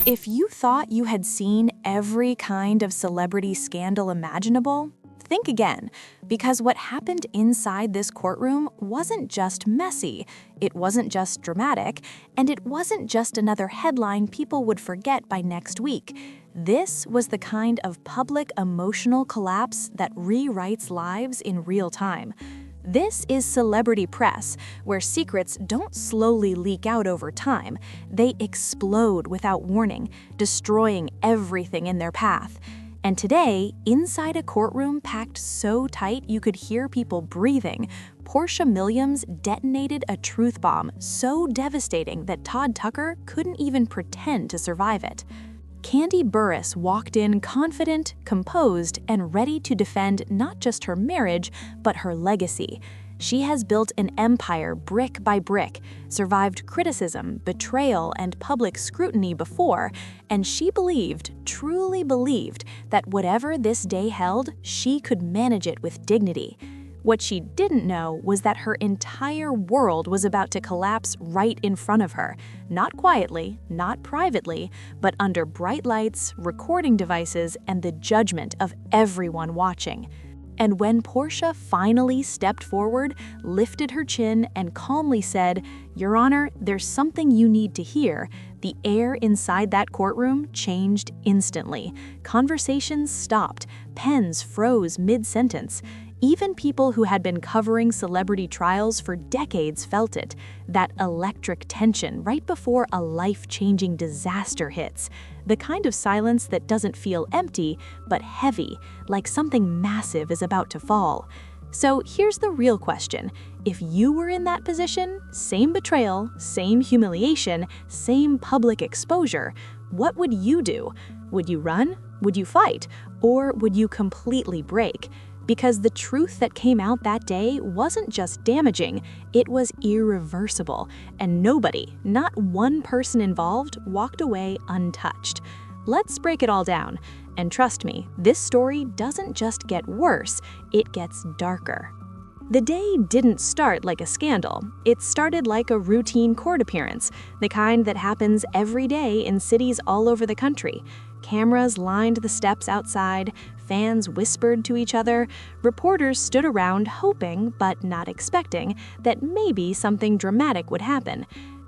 If you thought you had seen every kind of celebrity scandal imaginable, think again, because what happened inside this courtroom wasn't just messy, it wasn't just dramatic, and it wasn't just another headline people would forget by next week. This was the kind of public emotional collapse that rewrites lives in real time. This is celebrity press, where secrets don't slowly leak out over time. They explode without warning, destroying everything in their path. And today, inside a courtroom packed so tight you could hear people breathing, Porsha Williams detonated a truth bomb so devastating that Todd Tucker couldn't even pretend to survive it. Kandi Burruss walked in confident, composed, and ready to defend not just her marriage, but her legacy. She has built an empire brick by brick, survived criticism, betrayal, and public scrutiny before, and she believed, truly believed, that whatever this day held, she could manage it with dignity. What she didn't know was that her entire world was about to collapse right in front of her, not quietly, not privately, but under bright lights, recording devices, and the judgment of everyone watching. And when Porsha finally stepped forward, lifted her chin, and calmly said, "Your Honor, there's something you need to hear," the air inside that courtroom changed instantly. Conversations stopped, pens froze mid-sentence. Even people who had been covering celebrity trials for decades felt it, that electric tension right before a life-changing disaster hits. The kind of silence that doesn't feel empty, but heavy, like something massive is about to fall. So here's the real question. If you were in that position, same betrayal, same humiliation, same public exposure, what would you do? Would you run? Would you fight? Or would you completely break? Because the truth that came out that day wasn't just damaging, it was irreversible, and nobody, not one person involved, walked away untouched. Let's break it all down. And trust me, this story doesn't just get worse, it gets darker. The day didn't start like a scandal. It started like a routine court appearance, the kind that happens every day in cities all over the country. Cameras lined the steps outside, fans whispered to each other, reporters stood around hoping, but not expecting, that maybe something dramatic would happen.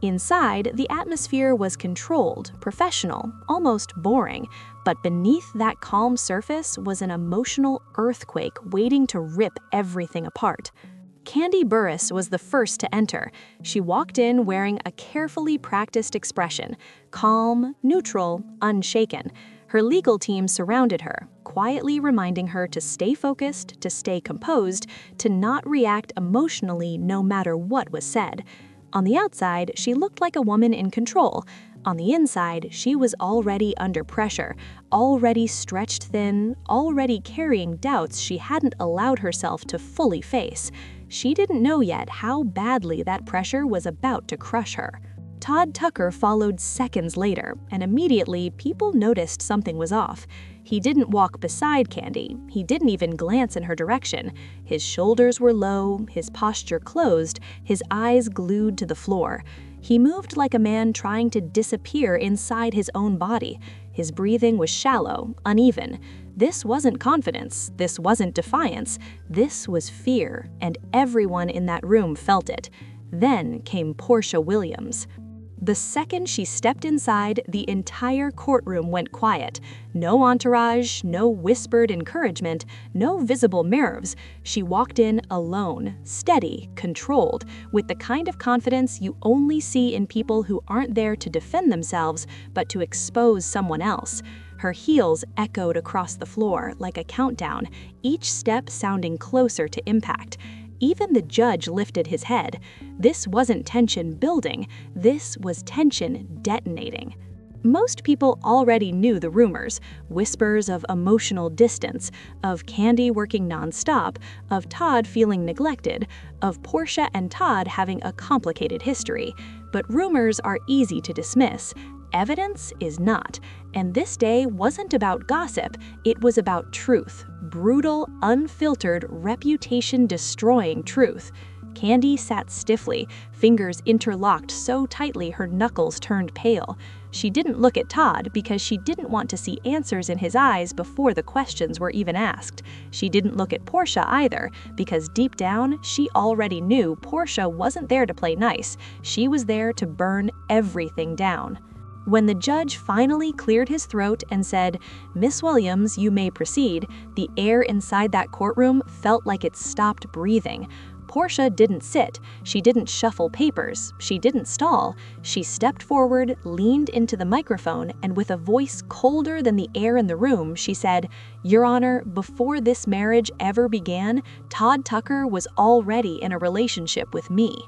Inside, the atmosphere was controlled, professional, almost boring, but beneath that calm surface was an emotional earthquake waiting to rip everything apart. Kandi Burruss was the first to enter. She walked in wearing a carefully practiced expression, calm, neutral, unshaken. Her legal team surrounded her, quietly reminding her to stay focused, to stay composed, to not react emotionally no matter what was said. On the outside, she looked like a woman in control. On the inside, she was already under pressure, already stretched thin, already carrying doubts she hadn't allowed herself to fully face. She didn't know yet how badly that pressure was about to crush her. Todd Tucker followed seconds later, and immediately people noticed something was off. He didn't walk beside Kandi. He didn't even glance in her direction. His shoulders were low, his posture closed, his eyes glued to the floor. He moved like a man trying to disappear inside his own body. His breathing was shallow, uneven. This wasn't confidence. This wasn't defiance. This was fear, and everyone in that room felt it. Then came Porsha Williams. The second she stepped inside, the entire courtroom went quiet. No entourage, no whispered encouragement, no visible nerves. She walked in alone, steady, controlled, with the kind of confidence you only see in people who aren't there to defend themselves, but to expose someone else. Her heels echoed across the floor like a countdown, each step sounding closer to impact. Even the judge lifted his head. This wasn't tension building, this was tension detonating. Most people already knew the rumors, whispers of emotional distance, of Kandi working nonstop, of Todd feeling neglected, of Porsha and Todd having a complicated history. But rumors are easy to dismiss. Evidence is not. And this day wasn't about gossip, it was about truth. Brutal, unfiltered, reputation-destroying truth. Kandi sat stiffly, fingers interlocked so tightly her knuckles turned pale. She didn't look at Todd because she didn't want to see answers in his eyes before the questions were even asked. She didn't look at Porsha either because deep down, she already knew Porsha wasn't there to play nice. She was there to burn everything down. When the judge finally cleared his throat and said, "Miss Williams, you may proceed," the air inside that courtroom felt like it stopped breathing. Porsha didn't sit, she didn't shuffle papers, she didn't stall. She stepped forward, leaned into the microphone, and with a voice colder than the air in the room, she said, "Your Honor, before this marriage ever began, Todd Tucker was already in a relationship with me."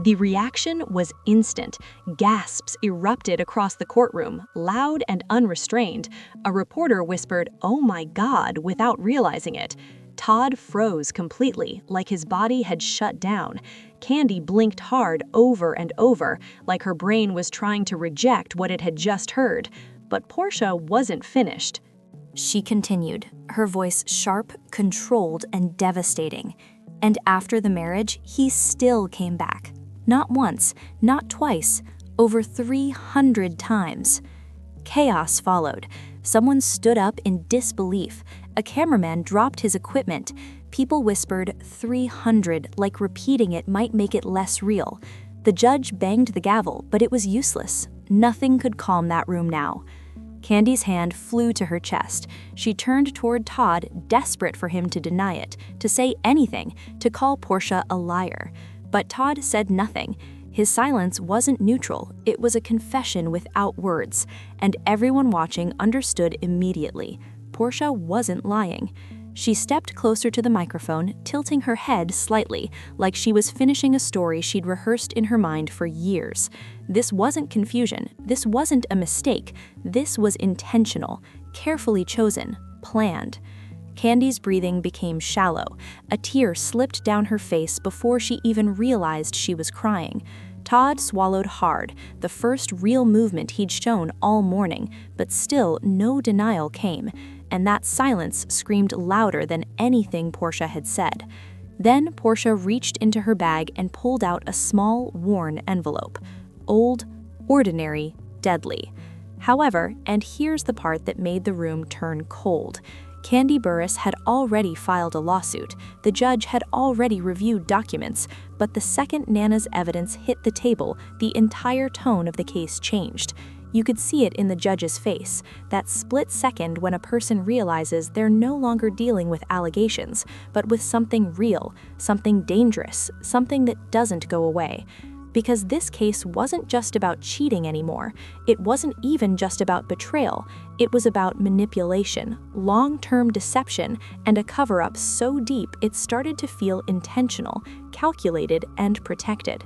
The reaction was instant. Gasps erupted across the courtroom, loud and unrestrained. A reporter whispered, "Oh my God," without realizing it. Todd froze completely, like his body had shut down. Kandi blinked hard over and over, like her brain was trying to reject what it had just heard. But Porsha wasn't finished. She continued, her voice sharp, controlled, and devastating. "And after the marriage, he still came back. Not once, not twice, over 300 times. Chaos followed. Someone stood up in disbelief. A cameraman dropped his equipment. People whispered 300, like repeating it might make it less real. The judge banged the gavel, but it was useless. Nothing could calm that room now. Kandi's hand flew to her chest. She turned toward Todd, desperate for him to deny it, to say anything, to call Porsha a liar. But Todd said nothing. His silence wasn't neutral, it was a confession without words, and everyone watching understood immediately. Porsha wasn't lying. She stepped closer to the microphone, tilting her head slightly, like she was finishing a story she'd rehearsed in her mind for years. This wasn't confusion, this wasn't a mistake, this was intentional, carefully chosen, planned. Kandi's breathing became shallow. A tear slipped down her face before she even realized she was crying. Todd swallowed hard, the first real movement he'd shown all morning, but still no denial came, and that silence screamed louder than anything Porsha had said. Then Porsha reached into her bag and pulled out a small, worn envelope. Old, ordinary, deadly. However, and here's the part that made the room turn cold, Kandi Burruss had already filed a lawsuit. The judge had already reviewed documents, but the second Nana's evidence hit the table, the entire tone of the case changed. You could see it in the judge's face, that split second when a person realizes they're no longer dealing with allegations, but with something real, something dangerous, something that doesn't go away. Because this case wasn't just about cheating anymore. It wasn't even just about betrayal. It was about manipulation, long-term deception, and a cover-up so deep it started to feel intentional, calculated, and protected.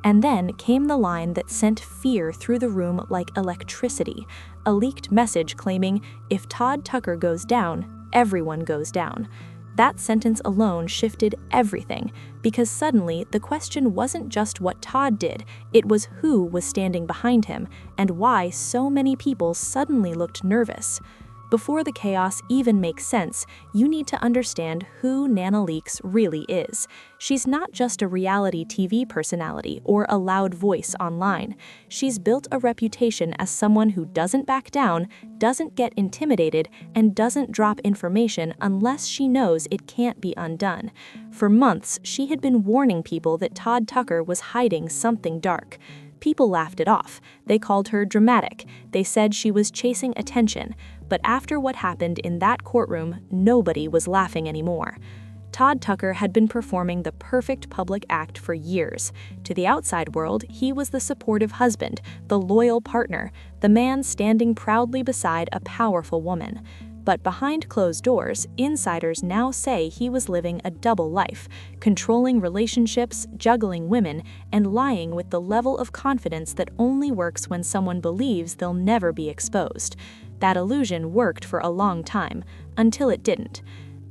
And then came the line that sent fear through the room like electricity, a leaked message claiming, "If Todd Tucker goes down, everyone goes down." That sentence alone shifted everything, because suddenly the question wasn't just what Todd did, it was who was standing behind him, and why so many people suddenly looked nervous. Before the chaos even makes sense, you need to understand who Nana Leakes really is. She's not just a reality TV personality or a loud voice online. She's built a reputation as someone who doesn't back down, doesn't get intimidated, and doesn't drop information unless she knows it can't be undone. For months, she had been warning people that Todd Tucker was hiding something dark. People laughed it off. They called her dramatic. They said she was chasing attention. But after what happened in that courtroom, nobody was laughing anymore. Todd Tucker had been performing the perfect public act for years. To the outside world, he was the supportive husband, the loyal partner, the man standing proudly beside a powerful woman. But behind closed doors, insiders now say he was living a double life, controlling relationships, juggling women, and lying with the level of confidence that only works when someone believes they'll never be exposed. That illusion worked for a long time, until it didn't.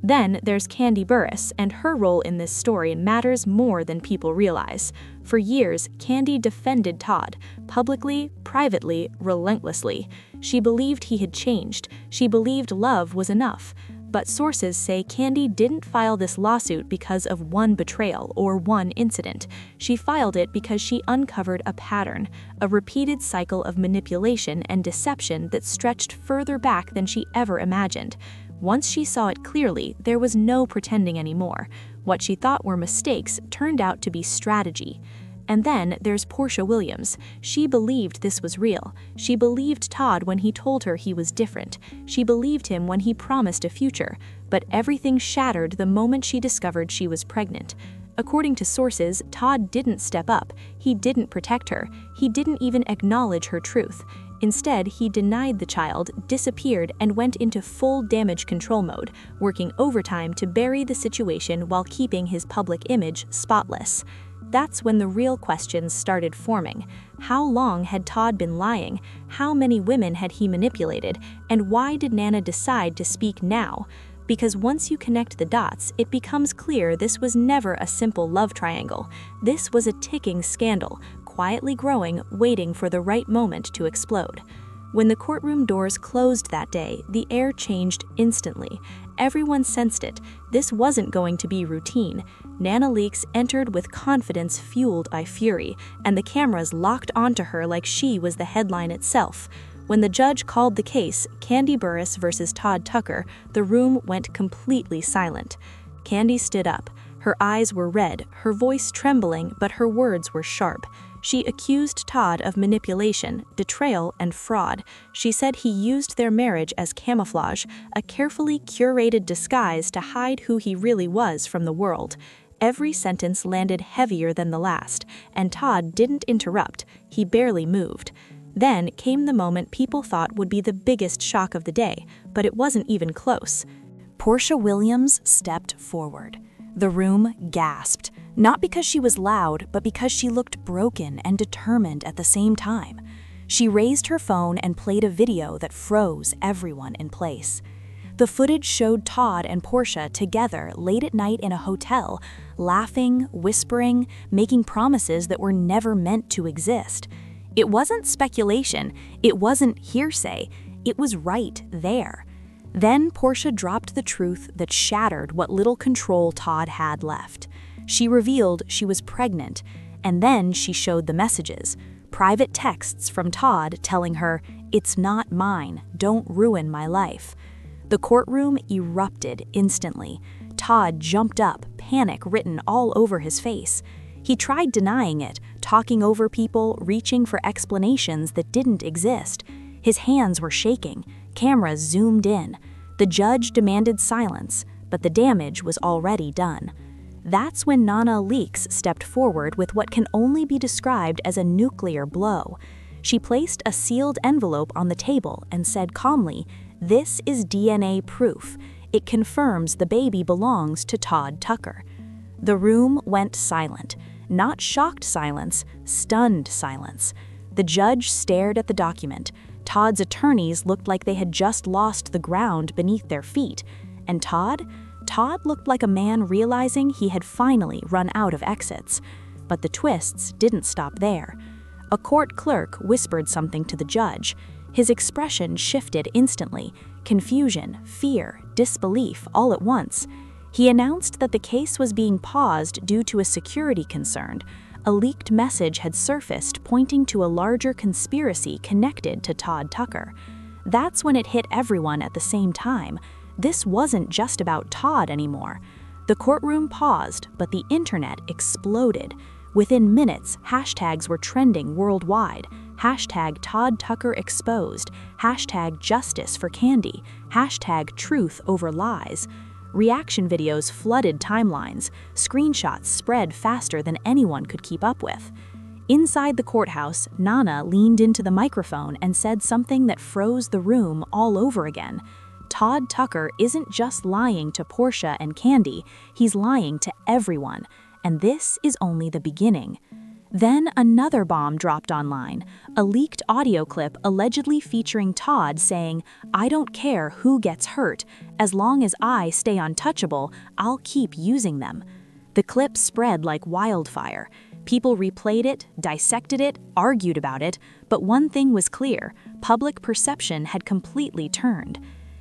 Then there's Kandi Burruss, and her role in this story matters more than people realize. For years, Kandi defended Todd, publicly, privately, relentlessly. She believed he had changed. She believed love was enough. But sources say Kandi didn't file this lawsuit because of one betrayal or one incident. She filed it because she uncovered a pattern, a repeated cycle of manipulation and deception that stretched further back than she ever imagined. Once she saw it clearly, there was no pretending anymore. What she thought were mistakes turned out to be strategy. And then there's Porsha Williams. She believed this was real. She believed Todd when he told her he was different. She believed him when he promised a future. But everything shattered the moment she discovered she was pregnant. According to sources, Todd didn't step up. He didn't protect her. He didn't even acknowledge her truth. Instead, he denied the child, disappeared, and went into full damage control mode, working overtime to bury the situation while keeping his public image spotless. That's when the real questions started forming. How long had Todd been lying? How many women had he manipulated? And why did Nana decide to speak now? Because once you connect the dots, it becomes clear this was never a simple love triangle. This was a ticking scandal, quietly growing, waiting for the right moment to explode. When the courtroom doors closed that day, the air changed instantly. Everyone sensed it. This wasn't going to be routine. Nana Leakes entered with confidence fueled by fury, and the cameras locked onto her like she was the headline itself. When the judge called the case, Kandi Burruss versus Todd Tucker, the room went completely silent. Kandi stood up. Her eyes were red, her voice trembling, but her words were sharp. She accused Todd of manipulation, betrayal, and fraud. She said he used their marriage as camouflage, a carefully curated disguise to hide who he really was from the world. Every sentence landed heavier than the last, and Todd didn't interrupt. He barely moved. Then came the moment people thought would be the biggest shock of the day, but it wasn't even close. Porsha Williams stepped forward. The room gasped, not because she was loud, but because she looked broken and determined at the same time. She raised her phone and played a video that froze everyone in place. The footage showed Todd and Porsha together late at night in a hotel, laughing, whispering, making promises that were never meant to exist. It wasn't speculation, it wasn't hearsay, it was right there. Then Porsha dropped the truth that shattered what little control Todd had left. She revealed she was pregnant, and then she showed the messages, private texts from Todd telling her, "It's not mine, don't ruin my life." The courtroom erupted instantly. Todd jumped up, panic written all over his face. He tried denying it, talking over people, reaching for explanations that didn't exist. His hands were shaking. Cameras zoomed in. The judge demanded silence, but the damage was already done. That's when Nana Leakes stepped forward with what can only be described as a nuclear blow. She placed a sealed envelope on the table and said calmly, "This is DNA proof. It confirms the baby belongs to Todd Tucker." The room went silent. Not shocked silence, stunned silence. The judge stared at the document. Todd's attorneys looked like they had just lost the ground beneath their feet. And Todd looked like a man realizing he had finally run out of exits. But the twists didn't stop there. A court clerk whispered something to the judge. His expression shifted instantly. Confusion, fear, disbelief all at once. He announced that the case was being paused due to a security concern. A leaked message had surfaced pointing to a larger conspiracy connected to Todd Tucker. That's when it hit everyone at the same time. This wasn't just about Todd anymore. The courtroom paused, but the internet exploded. Within minutes, hashtags were trending worldwide. Hashtag Todd Tucker exposed. Hashtag justice for Kandi. Hashtag truth over lies. Reaction videos flooded timelines. Screenshots spread faster than anyone could keep up with. Inside the courthouse, Nana leaned into the microphone and said something that froze the room all over again. Todd Tucker isn't just lying to Porsha and Kandi, he's lying to everyone. And this is only the beginning. Then another bomb dropped online, a leaked audio clip allegedly featuring Todd saying, "I don't care who gets hurt. As long as I stay untouchable, I'll keep using them." The clip spread like wildfire. People replayed it, dissected it, argued about it, but one thing was clear: public perception had completely turned.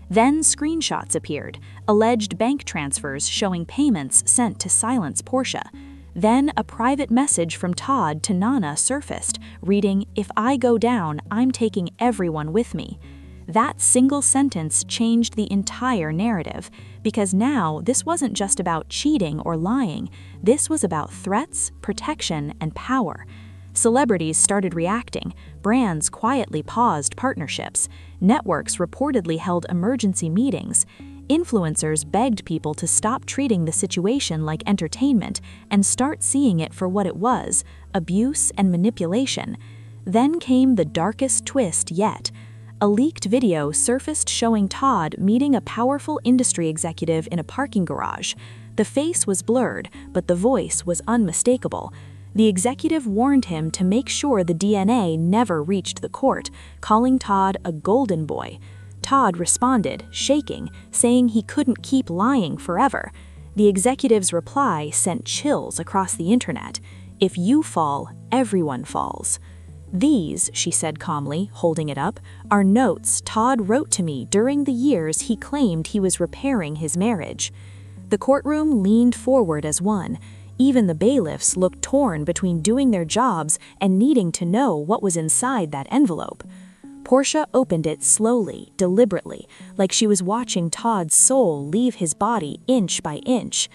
Then screenshots appeared, alleged bank transfers showing payments sent to silence Porsha. Then a private message from Todd to Nana surfaced, reading, "If I go down, I'm taking everyone with me." That single sentence changed the entire narrative, because now this wasn't just about cheating or lying, this was about threats, protection, and power. Celebrities started reacting, brands quietly paused partnerships, networks reportedly held emergency meetings, influencers begged people to stop treating the situation like entertainment and start seeing it for what it was, abuse and manipulation. Then came the darkest twist yet. A leaked video surfaced showing Todd meeting a powerful industry executive in a parking garage. The face was blurred, but the voice was unmistakable. The executive warned him to make sure the DNA never reached the court, calling Todd a golden boy. Todd responded, shaking, saying he couldn't keep lying forever. The executive's reply sent chills across the internet. "If you fall, everyone falls." "These," she said calmly, holding it up, "are notes Todd wrote to me during the years he claimed he was repairing his marriage." The courtroom leaned forward as one. Even the bailiffs looked torn between doing their jobs and needing to know what was inside that envelope. Porsha opened it slowly, deliberately, like she was watching Todd's soul leave his body inch by inch.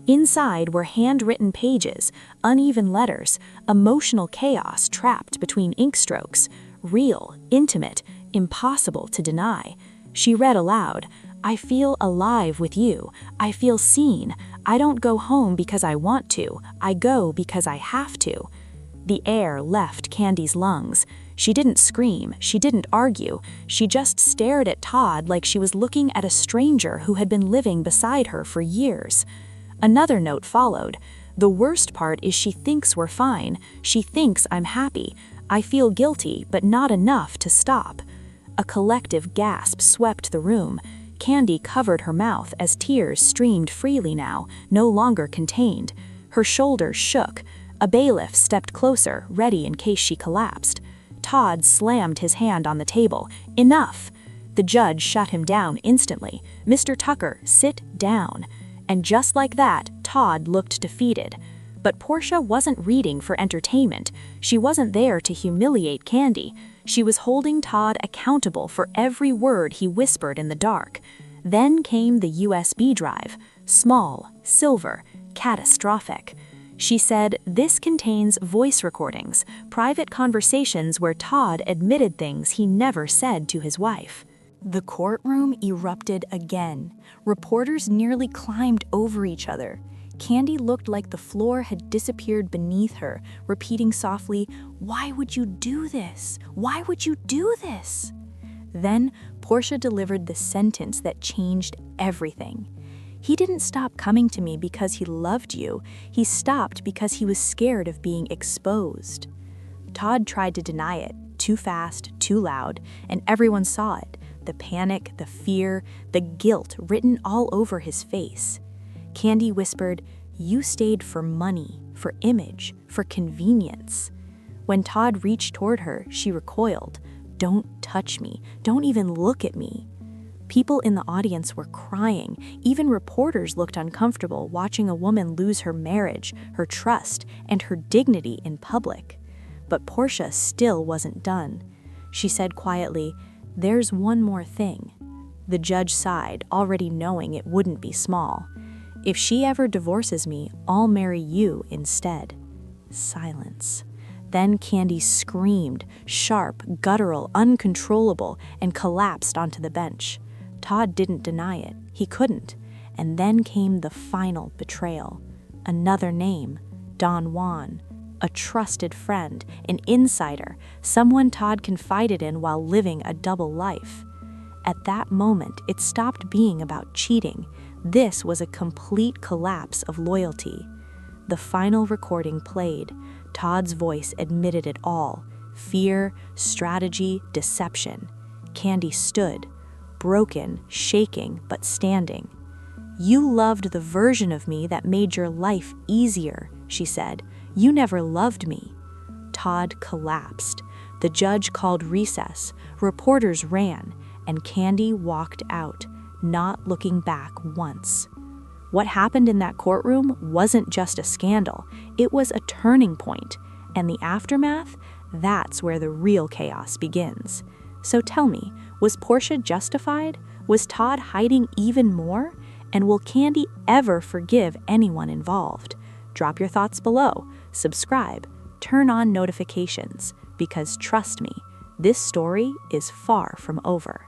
Inside were handwritten pages, uneven letters, emotional chaos trapped between ink strokes, real, intimate, impossible to deny. She read aloud, "I feel alive with you. I feel seen. I don't go home because I want to. I go because I have to." The air left Kandi's lungs. She didn't scream, she didn't argue, she just stared at Todd like she was looking at a stranger who had been living beside her for years. Another note followed. "The worst part is she thinks we're fine. She thinks I'm happy. I feel guilty, but not enough to stop." A collective gasp swept the room. Kandi covered her mouth as tears streamed freely now, no longer contained. Her shoulders shook. A bailiff stepped closer, ready in case she collapsed. Todd slammed his hand on the table. "Enough!" The judge shut him down instantly. "Mr. Tucker, sit down." And just like that, Todd looked defeated. But Porsha wasn't reading for entertainment. She wasn't there to humiliate Kandi. She was holding Todd accountable for every word he whispered in the dark. Then came the USB drive. Small, silver, catastrophic. She said, "This contains voice recordings, private conversations where Todd admitted things he never said to his wife." The courtroom erupted again. Reporters nearly climbed over each other. Kandi looked like the floor had disappeared beneath her, repeating softly, "Why would you do this? Why would you do this?" Then Porsha delivered the sentence that changed everything. "He didn't stop coming to me because he loved you. He stopped because he was scared of being exposed." Todd tried to deny it, too fast, too loud, and everyone saw it. The panic, the fear, the guilt written all over his face. Kandi whispered, "You stayed for money, for image, for convenience." When Todd reached toward her, she recoiled. "Don't touch me. Don't even look at me." People in the audience were crying. Even reporters looked uncomfortable watching a woman lose her marriage, her trust, and her dignity in public. But Porsha still wasn't done. She said quietly, "There's one more thing." The judge sighed, already knowing it wouldn't be small. "If she ever divorces me, I'll marry you instead." Silence. Then Kandi screamed, sharp, guttural, uncontrollable, and collapsed onto the bench. Todd didn't deny it. He couldn't. And then came the final betrayal. Another name, Don Juan. A trusted friend, an insider, someone Todd confided in while living a double life. At that moment, it stopped being about cheating. This was a complete collapse of loyalty. The final recording played. Todd's voice admitted it all. Fear, strategy, deception. Kandi stood, broken, shaking, but standing. "You loved the version of me that made your life easier," she said. "You never loved me." Todd collapsed. The judge called recess. Reporters ran, and Kandi walked out. not looking back once. What happened in that courtroom wasn't just a scandal, it was a turning point, and the aftermath, that's where the real chaos begins. So tell me, was Porsha justified? Was Todd hiding even more? And will Kandi ever forgive anyone involved? Drop your thoughts below, subscribe, turn on notifications, because trust me, this story is far from over.